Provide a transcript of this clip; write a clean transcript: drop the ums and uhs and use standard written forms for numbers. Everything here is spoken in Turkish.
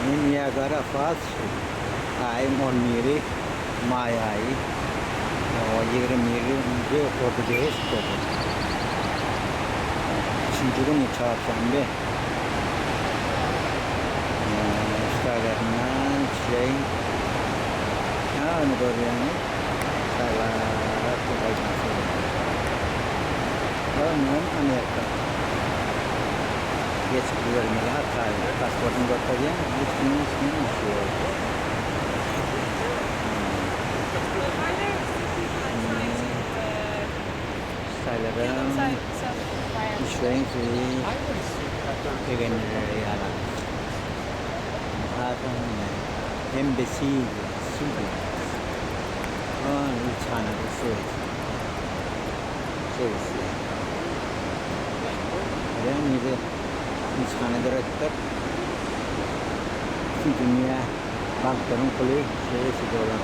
Niagara Falls ai Monmiri Mayai Yigirmiri Português Üçüncü gün çarşamba Instagram'dan onu görüyorum salah kolaycası London Amerika geç görmeli hatta pasaportunu göstereceğim ismini istiyor sayılarım işlerin yalan zaten embassy Sudan China service yani bir China director Sudan'ya bankların kolu servisi diyorlar